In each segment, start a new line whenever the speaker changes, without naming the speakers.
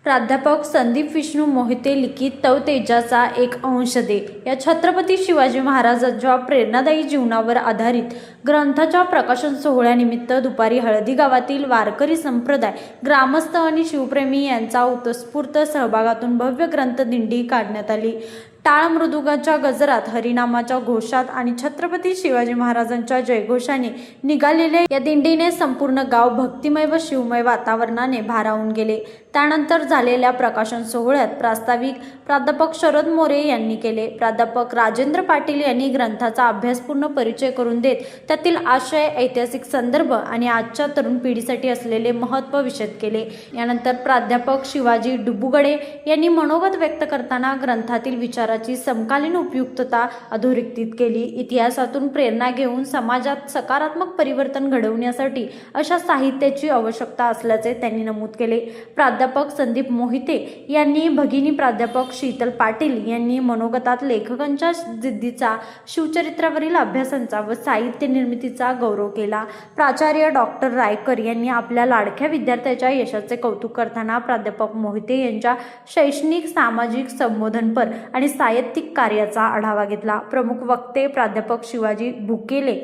प्राध्यापक संदीप विष्णू मोहिते लिखित तव तेजाचा एक अंश दे या छत्रपती शिवाजी महाराजांच्या प्रेरणादायी जीवनावर आधारित ग्रंथाच्या प्रकाशन सोहळ्यानिमित्त दुपारी हळदी गावातील वारकरी संप्रदाय, ग्रामस्थ आणि शिवप्रेमी यांचा उत्स्फूर्त सहभागातून भव्य ग्रंथ दिंडी काढण्यात आली। टाळ मृदुंगाच्या गजरात, हरिनामाच्या घोषात आणि छत्रपती शिवाजी महाराजांच्या जयघोषाने निघालेल्या या दिंडीने संपूर्ण गाव भक्तिमय व शिवमय वातावरणाने भारावून गेले। त्यानंतर झालेल्या प्रकाशन सोहळ्यात प्रास्ताविक प्राध्यापक शरद मोरे यांनी केले। प्राध्यापक राजेंद्र पाटील यांनी ग्रंथाचा अभ्यासपूर्ण परिचय करून देत त्यातील आशय, ऐतिहासिक संदर्भ आणि आजच्या तरुण पिढीसाठी असलेले महत्त्व विशद केले। यानंतर प्राध्यापक शिवाजी डुबुगडे यांनी मनोगत व्यक्त करताना ग्रंथातील विचाराची समकालीन उपयुक्तता अधोरेखित केली। इतिहासातून प्रेरणा घेऊन समाजात सकारात्मक परिवर्तन घडवण्यासाठी अशा साहित्याची आवश्यकता असल्याचे त्यांनी नमूद केले। प्राध्यापक संदीप मोहिते यांनी भगिनी प्राध्यापक शीतल पाटील यांनी मनोगतात लेखकांच्या जिद्दीचा, शिवचरित्रावरील अभ्यासांचा व साहित्य निर्मितीचा गौरव केला। प्राचार्य डॉक्टर रायकर यांनी आपल्या लाडक्या विद्यार्थ्याच्या यशाचे कौतुक करताना प्राध्यापक मोहिते यांच्या शैक्षणिक, सामाजिक, संबोधनपर आणि साहित्यिक कार्याचा आढावा घेतला। प्रमुख वक्ते प्राध्यापक शिवाजी भुकेले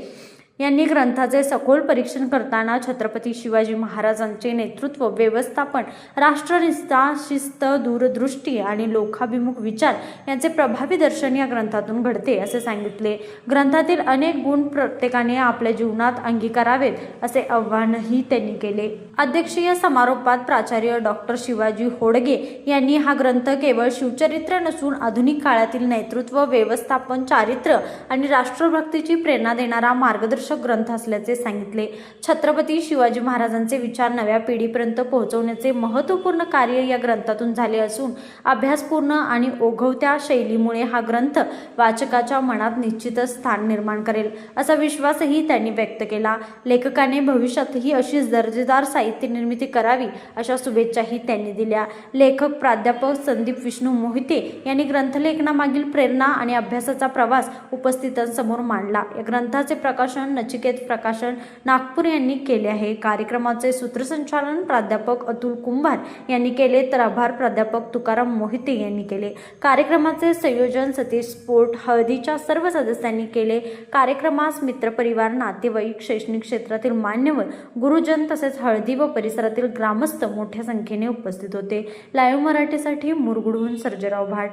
यांनी ग्रंथाचे सखोल परीक्षण करताना छत्रपती शिवाजी महाराजांचे नेतृत्व, व्यवस्थापन, राष्ट्रनिष्ठा, शिस्त, दूरदृष्टी आणि लोकाभिमुख विचार यांचे प्रभावी दर्शन या ग्रंथातून घडते असे सांगितले। ग्रंथातील अनेक गुण प्रत्येकाने आपल्या जीवनात अंगीकारावेत असे आवाहनही त्यांनी केले। अध्यक्षीय समारोपात प्राचार्य डॉक्टर शिवाजी होडगे यांनी हा ग्रंथ केवळ शिवचरित्र नसून आधुनिक काळातील नेतृत्व, व्यवस्थापन, चारित्र्य आणि राष्ट्रभक्तीची प्रेरणा देणारा मार्गदर्शक ग्रंथ असल्याचे सांगितले। छत्रपती शिवाजी महाराजांचे विचार नव्या पिढीपर्यंत पोहोचवण्याचे महत्त्वपूर्ण कार्य या ग्रंथातून झाले असून अभ्यासपूर्ण आणि ओघवत्या शैलीमुळे हा ग्रंथ वाचकाच्या मनात निश्चितच स्थान निर्माण करेल असा विश्वासही त्यांनी व्यक्त केला। लेखकाने भविष्यातही अशीच दर्जेदार साहित्य निर्मिती करावी अशा शुभेच्छाही त्यांनी दिल्या। लेखक प्राध्यापक संदीप विष्णू मोहिते यांनी ग्रंथलेखनामागील प्रेरणा आणि अभ्यासाचा प्रवास उपस्थितांसमोर मांडला। या ग्रंथाचे प्रकाशन नचिकेत प्रकाशन नागपूर यांनी केले आहे। कार्यक्रमाचे सूत्रसंचालन प्राध्यापक अतुल कुंभार यांनी केले तर आभार प्राध्यापक तुकाराम मोहिते यांनी केले। कार्यक्रमाचे संयोजन सतीश स्पोर्ट हळदीच्या सर्व सदस्यांनी केले। कार्यक्रमास मित्रपरिवार, नातेवाईक, शैक्षणिक क्षेत्रातील मान्यवर, गुरुजन तसेच हळदी व परिसरातील ग्रामस्थ मोठ्या संख्येने उपस्थित होते। लाईव्ह मराठीसाठी मुरगुडहून सर्जेराव भाट।